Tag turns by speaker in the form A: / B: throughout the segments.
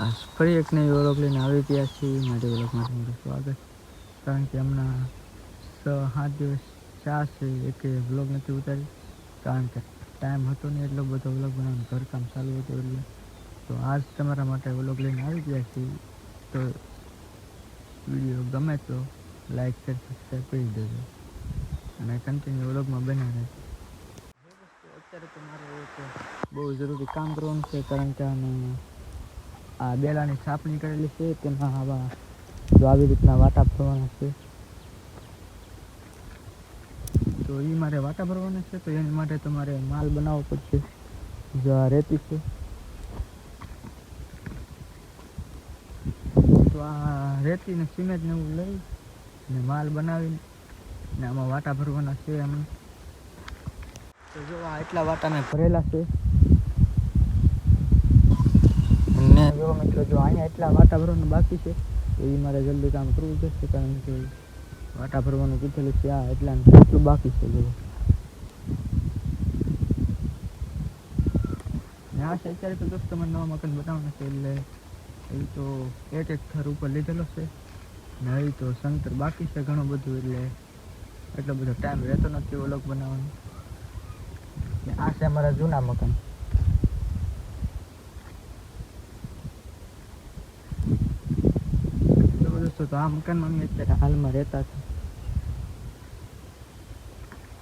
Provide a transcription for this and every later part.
A: આ ફરી એક નવી વ્લોગ લઈને આવી ગયા છીએ. મારી વ્લોગમાં તમારું સ્વાગત. કારણ કે હમણાં 6-7 દિવસ છે એક વ્લોગ નથી ઉતારી, કારણ કે ટાઈમ હતો નહીં એટલો બધો વ્લોગ બનાવવાનું, ઘરકામ ચાલુ હતું એટલે. તો આજ તમારા માટે વ્લોગ લઈને આવી ગયા છીએ. તો વિડીયો ગમે તો લાઈક શેર સબસ્ક્રાઈબ કરી દેજો અને કન્ટિન્યુ વ્લોગમાં બન્યા રહે. અત્યારે તો મારે એક બહુ જરૂરી કામ કરવાનું છે, કારણ કે આ બેલાની છાપણી કરેલી છે, તેમાં આવા જો આવી રીતના વાટા ભરવાના છે. તો એ મારે વાટા ભરવાના છે, તો એની માટે તમારે માલ બનાવવો પડશે. જો આ રેતી છે, તો આ રેતી ને સિમેન્ટ ને એવું લઈ ને માલ બનાવીને ને આમાં વાટા ભરવાના છે એમ. તો જો આ એટલા વાટા મેં ભરેલા છે ને જો મિત્રો, જો અહીંયા એટલા વાટા ભરવાના બાકી છે, તો એ મારે જલ્દી કામ કરવું પડશે, કારણ કે વાટા ભરવાનું કીધેલું છે. આ એટલા એટલું બાકી છે. જો આ છે અત્યારે તો દોસ્તો મને નવા મકાન બનાવવાના છે, એટલે એ તો એક થર ઉપર લીધેલો છે ને એ તો સંતર બાકી છે ઘણું બધું, એટલે એટલો બધો ટાઈમ રહેતો નથી વ્લોગ બનાવવાનો. આ છે અમારા જૂના મકાન. દોસ્તો તો આ મકાનમાં અમે અત્યારે હાલમાં રહેતા છે.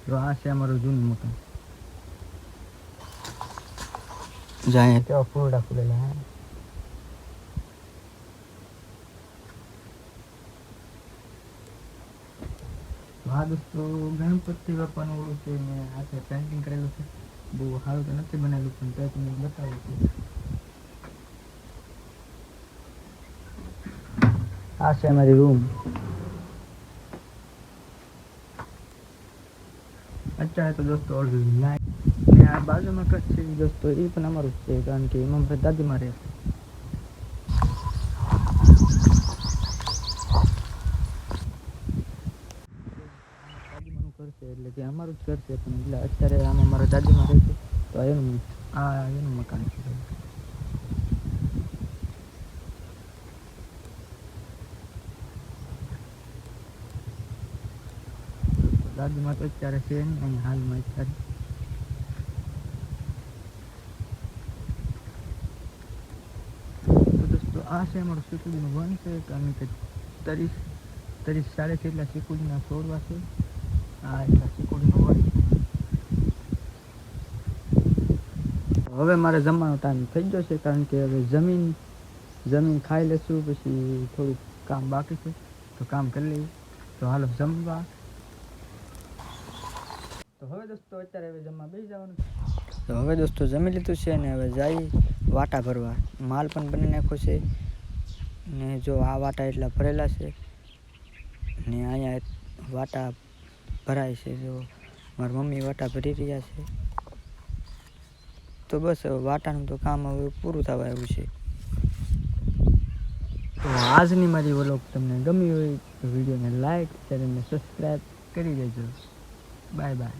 A: તો આ છે અમારું જૂનું મકાન. જાય કેવા ફૂલડા ફૂલેલા. હા દોસ્તો, ગણપતિ બાપાનું ઓળું છે ને આ છે પેન્ટિંગ કરેલું છે. બહુ સારું તો નથી બનેલું, પણ તો તમને બતાવું છું. આ છે અમારી રૂમ. અત્યારે તો દોસ્તો લાઈટ ને આ બાજુમાં કચ્છ છે દોસ્તો, એ પણ અમારું જ છે, કારણ કે એમાં મારા દાદીમાં રહે છે. દાદીમાનું ઘર છે, એટલે કે અમારું જ ઘર છે, પણ એટલે અત્યારે આમાં મારા દાદીમાં રહે છે, તો એનું મકાન છે. દાદીમાં તો અત્યારે છે નહીં અહીં હાલમાં અત્યારે. તો દોસ્તો આ છે અમારું શીકુડીનું વન છે, કારણ કે 30-40 જેટલા શીકુડીના છોડવા છે. આ એટલા શીકુડીનું વન. હવે મારે જમવાનો ટાઈમ થઈ ગયો છે, કારણ કે હવે જમીન ખાઈ લેશું, પછી થોડુંક કામ બાકી છે તો કામ કરી લઈએ. તો હાલો જમવા. તો હવે દોસ્તો અત્યારે હવે જમવા બેસી જવાનું. તો હવે દોસ્તો જમી લીધું છે ને હવે જઈ વાટા ભરવા. માલ પણ બની નાખ્યો છે ને જો આ વાટા એટલા ભરેલા છે ને અહીંયા વાટા ભરાય છે. જો મારી મમ્મી વાટા ભરી રહ્યા છે. તો બસ હવે વાટાનું તો કામ હવે પૂરું થવા આવ્યું છે. તો આજની મારી વ્લોગ તમને ગમી હોય તો વિડીયોને લાઈક શેર અને સબસ્ક્રાઈબ કરી દેજો. Bye bye.